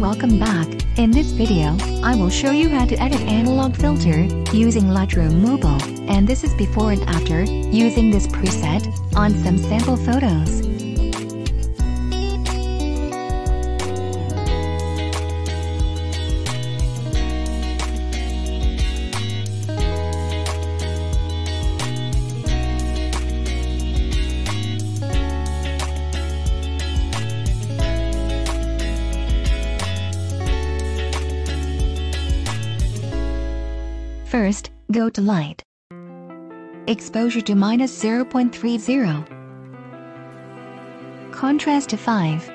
Welcome back. In this video, I will show you how to edit analog filter using Lightroom Mobile, and this is before and after using this preset on some sample photos. First, go to Light. Exposure to -0.30. Contrast to 5.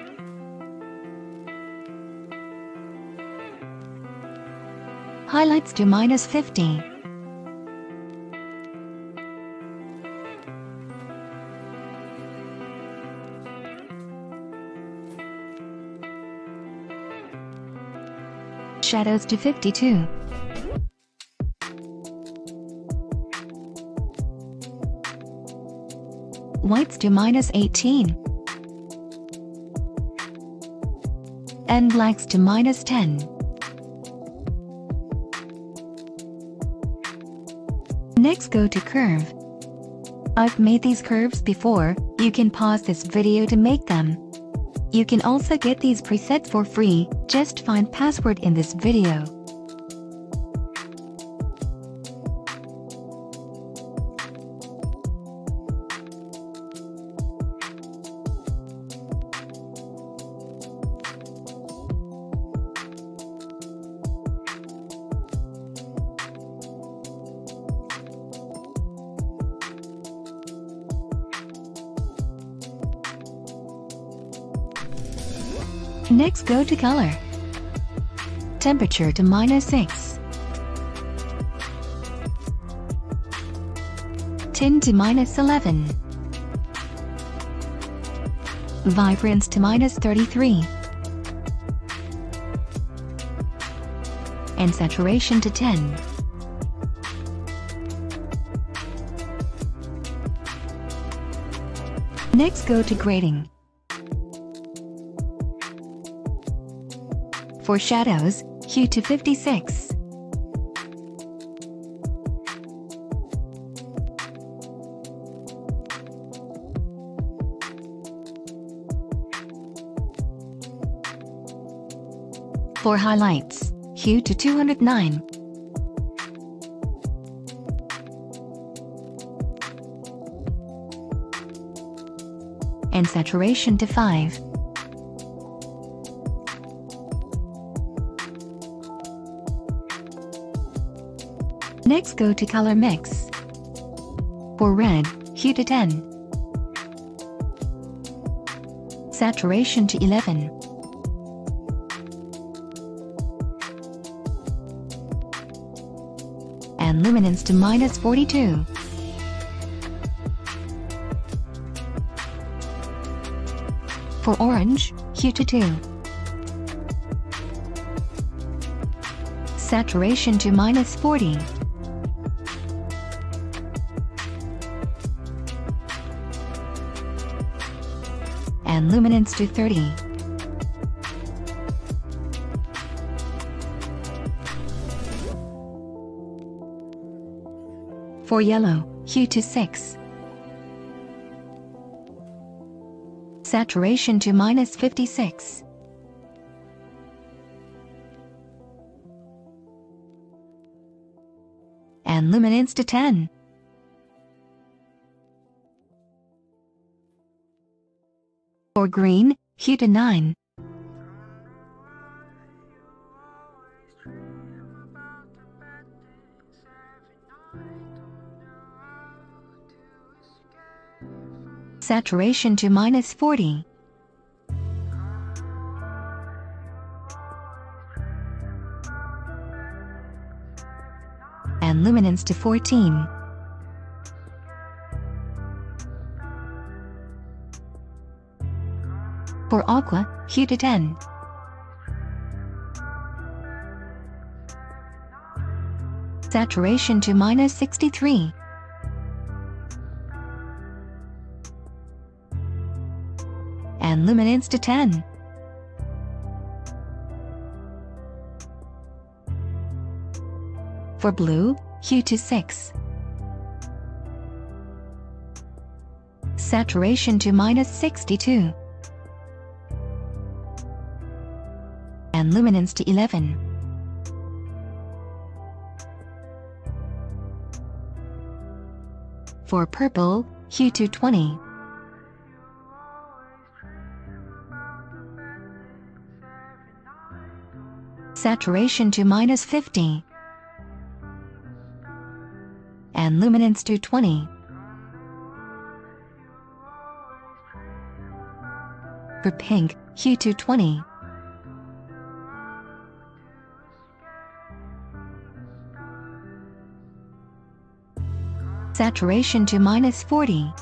Highlights to -50. Shadows to 52. Whites to -18. And blacks to -10. Next, go to Curve. I've made these curves before, you can pause this video to make them. You can also get these presets for free, just find password in this video. Next, go to Color. Temperature to -6. Tint to -11. Vibrance to -33. And saturation to 10. Next, go to Grading. For shadows, hue to 56. For highlights, hue to 209. And saturation to 5. Next, go to Color Mix. For red, hue to 10. Saturation to 11. And luminance to -42. For orange, hue to 2. Saturation to -40. And luminance to 30. For yellow, hue to 6. Saturation to -56. And luminance to 10. For green, hue to 9. Saturation to -40. And luminance to 14. For aqua, hue to 10. Saturation to -63. And luminance to 10. For blue, hue to 6. Saturation to -62. And luminance to 11. For purple, hue to 20. Saturation to -50. And luminance to 20. For pink, hue to 20. Saturation to -40.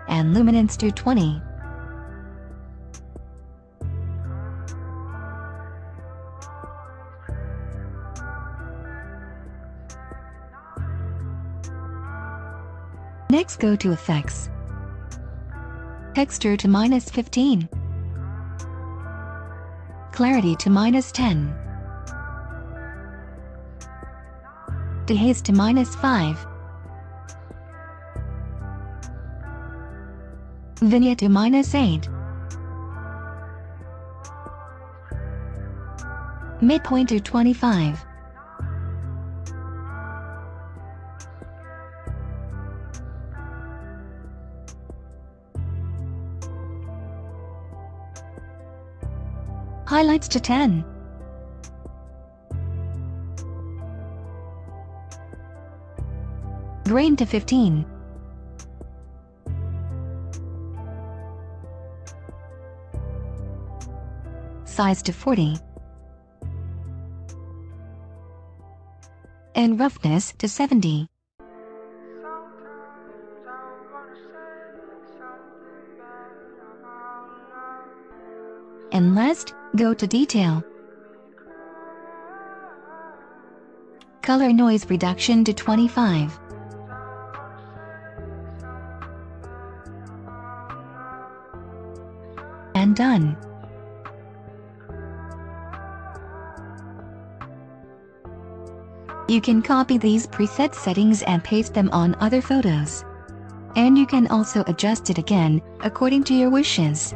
And luminance to 20. Next, go to Effects. Texture to -15. Clarity to -10. Dehaze to -5. Vignette to -8. Midpoint to 25. Highlights to 10. Grain to 15. Size to 40. And roughness to 70. And last, go to Detail. Color noise reduction to 25. And done. You can copy these preset settings and paste them on other photos. And you can also adjust it again, according to your wishes.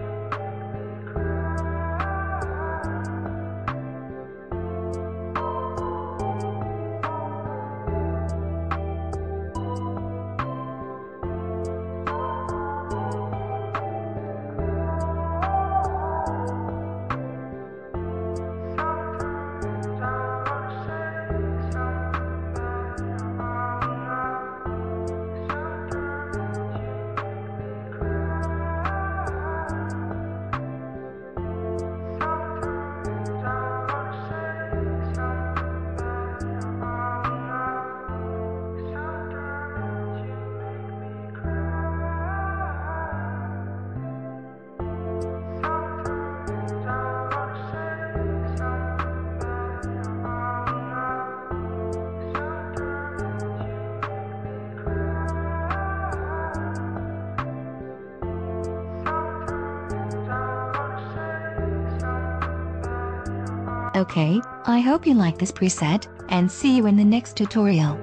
Okay, I hope you like this preset, and see you in the next tutorial.